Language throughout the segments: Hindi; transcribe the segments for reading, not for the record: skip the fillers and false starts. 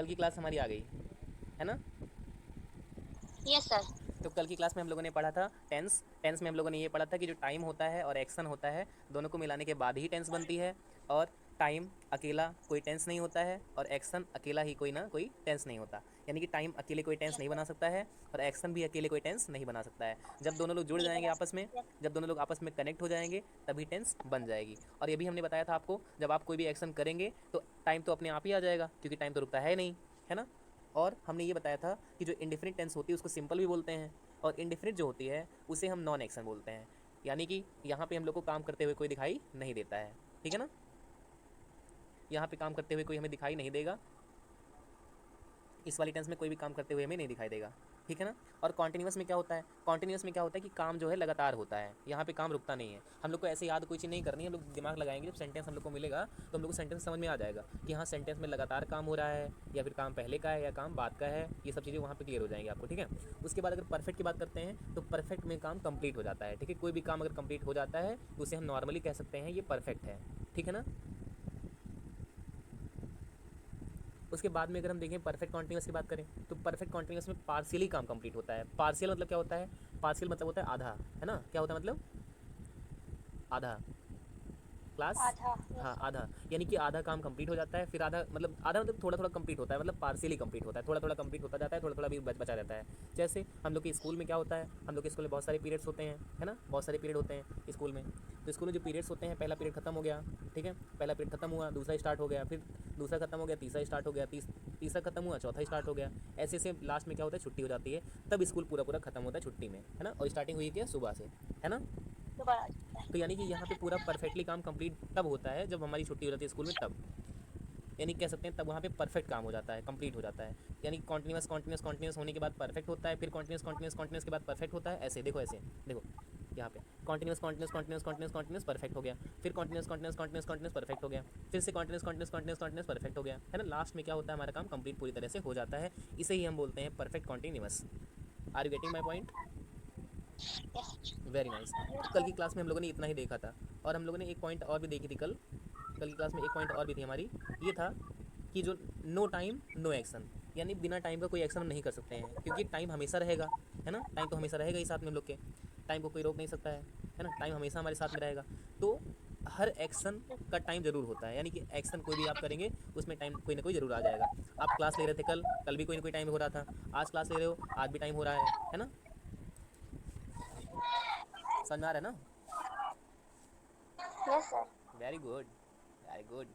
कल की क्लास हमारी आ गई है ना। Yes sir. तो कल की क्लास में हम लोगों ने पढ़ा था टेंस। टेंस में हम लोगों ने ये पढ़ा था कि जो टाइम होता है और एक्शन होता है दोनों को मिलाने के बाद ही टेंस बनती है। और टाइम अकेला कोई टेंस नहीं होता है और एक्शन अकेला ही कोई ना कोई टेंस नहीं होता। यानी कि टाइम अकेले कोई टेंस नहीं बना सकता है और एक्शन भी अकेले कोई टेंस नहीं बना सकता है। जब दोनों लोग जुड़ नहीं जाएंगे बना आपस में, सकते। जब दोनों लोग आपस में कनेक्ट हो जाएंगे तभी टेंस बन जाएगी। और ये भी हमने बताया था आपको, जब आप कोई भी एक्शन करेंगे तो टाइम तो अपने आप ही आ जाएगा क्योंकि टाइम तो रुकता है नहीं, है ना। और हमने ये बताया था कि जो इंडिफिनिट टेंस होती है उसको सिंपल भी बोलते हैं और इंडिफिनिट जो होती है उसे हम नॉन एक्शन बोलते हैं। यानी कि यहाँ पे हम लोग को काम करते हुए कोई दिखाई नहीं देता है, ठीक है ना। यहाँ पे काम करते हुए कोई हमें दिखाई नहीं देगा, इस वाली टेंस में कोई भी काम करते हुए हमें नहीं दिखाई देगा, ठीक है ना। और कॉन्टिन्यूस में क्या होता है, कॉन्टिन्यूस में क्या होता है कि काम जो है लगातार होता है, यहाँ पे काम रुकता नहीं है। हम लोग को ऐसे याद कोई चीज़ नहीं करनी है, हम लोग दिमाग लगाएंगे, जब सेंटेंस हम लोग को मिलेगा तो हम लोग को सेंटेंस समझ में आ जाएगा कि हाँ सेंटेंस में लगातार काम हो रहा है या फिर काम पहले का है या काम बाद का है। ये सब चीज़ें वहाँ पे क्लियर हो जाएंगी आपको, ठीक है। उसके बाद अगर परफेक्ट की बात करते हैं तो परफेक्ट में काम कंप्लीट हो जाता है, ठीक है। कोई भी काम अगर कंप्लीट हो जाता है तो उसे हम नॉर्मली कह सकते हैं ये परफेक्ट है, ठीक है ना। उसके बाद में अगर हम देखें परफेक्ट कॉन्टिन्यूस की बात करें तो परफेक्ट कॉन्टिन्यूस में पार्शियली काम कंप्लीट होता है। पार्शियल मतलब क्या होता है, पार्शियल मतलब होता है आधा, है ना। क्या होता है मतलब आधा क्लास, आधा। यस हाँ सर। आधा। यानी कि आधा काम कंप्लीट हो जाता है, फिर आधा मतलब आधा मतलब थोड़ा थोड़ा कंप्लीट होता है, मतलब पार्शियली कंप्लीट होता है, थोड़ा थोड़ा कंप्लीट होता जाता है, थोड़ा थोड़ा भी बचा रहता है। जैसे हम लोग के स्कूल में क्या होता है, हम लोग के स्कूल में बहुत सारे पीरियड्स होते हैं, है ना, बहुत सारे पीरियड होते हैं स्कूल में। तो स्कूल में जो पीरियड्स होते हैं, पहला पीरियड खत्म हो गया, ठीक है, पहला पीरियड खत्म हुआ, दूसरा स्टार्ट हो गया, फिर दूसरा खत्म हो गया, तीसरा स्टार्ट हो गया, तीसरा खत्म हुआ, चौथा स्टार्ट हो गया। ऐसे ऐसे लास्ट में क्या होता है, छुट्टी हो जाती है, तब स्कूल पूरा पूरा खत्म होता है छुट्टी में, है ना। और स्टार्टिंग हुई क्या, सुबह से, है ना। दोबारा आ जाता है। तो यानी कि यहाँ पे पूरा परफेक्टली काम कंप्लीट तब होता है जब हमारी छुट्टी हो जाती है स्कूल में, तब यानी कह सकते हैं तब वहाँ पे परफेक्ट काम हो जाता है, कंप्लीट हो जाता है। यानी कॉन्टिन्यूस कॉन्टिन्यूस कॉन्टिन्यूस होने के बाद परफेक्ट होता है, फिर कॉन्टिन्यूस कॉन्टिन्यूस कॉन्टिन्यूस के बाद परफेक्ट होता है। ऐसे देखो, ऐसे देखो, यहाँ पे continuous continuous continuous continuous continuous perfect हो गया, फिर continuous continuous continuous continuous perfect हो गया, फिर से continuous continuous continuous continuous perfect हो गया, है ना। लास्ट में क्या होता है, हमारा काम कंप्लीट पूरी तरह से हो जाता है। इसे ही हम बोलते हैं perfect continuous. Are you getting my point. Yes. Very nice. तो यस कल की सर। क्लास में हम लोगों ने इतना ही देखा था। और हम लोगों ने एक पॉइंट और भी देखी थी कल, कल की क्लास में एक पॉइंट और भी थी हमारी, ये था कि जो नो टाइम नो एक्शन, यानी बिना टाइम का कोई एक्शन हम नहीं कर सकते हैं क्योंकि टाइम हमेशा रहेगा, है ना। टाइम तो हमेशा रहेगा ही साथ में हम लोग के, टाइम को कोई रोक नहीं सकता है ना। टाइम हमेशा हमारे साथ में रहेगा। तो हर एक्शन का टाइम ज़रूर होता है, यानी कि एक्शन कोई भी आप करेंगे उसमें टाइम कोई ना कोई ज़रूर आ जाएगा। आप क्लास ले रहे थे कल, कल भी कोई ना कोई टाइम हो रहा था, आज क्लास ले रहे हो, आज भी टाइम हो रहा है ना। समझ में आ रहा है ना। Yes sir. Very good, very good,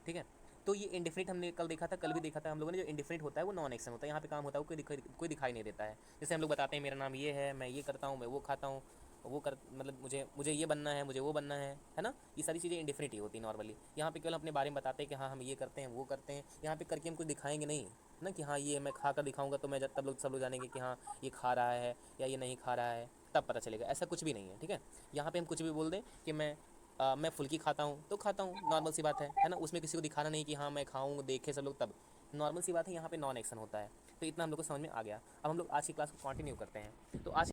ठीक है। तो ये इंडिफिनिट हमने कल देखा था, कल भी देखा था हम लोगों ने। जो इंडिफिनिट होता है वो नॉन एक्शन होता है, यहाँ पे काम होता है वो कोई दिखाई नहीं देता है। जैसे हम लोग बताते हैं मेरा नाम ये है, मैं ये करता हूँ, मैं वो खाता हूँ, वो कर मतलब मुझे मुझे ये बनना है, मुझे वो बनना है ना। ये सारी चीज़ें इंडिफिनिट ही होती है नॉर्मली। यहाँ पे केवल अपने बारे में बताते हैं कि हाँ हम ये करते हैं वो करते हैं, यहाँ पे करके हम कुछ दिखाएंगे नहीं ना कि हाँ ये मैं खा कर दिखाऊंगा तो मैं जब तब लोग सब लोग जानेंगे कि हाँ ये खा रहा है या ये नहीं खा रहा है, तब पता चलेगा। ऐसा कुछ भी नहीं है, ठीक है। यहाँ पे हम कुछ भी बोल दें कि मैं फुल्की खाता हूँ तो खाता हूँ, नॉर्मल सी बात है ना। उसमें किसी को दिखाना नहीं कि हाँ मैं खाऊँ, देखे सब लोग, तब नॉर्मल सी बात है। यहाँ पे नॉन एक्शन होता है। तो इतना हम लोग को समझ में आ गया। अब हम लोग आज की क्लास को कंटिन्यू करते हैं। तो आज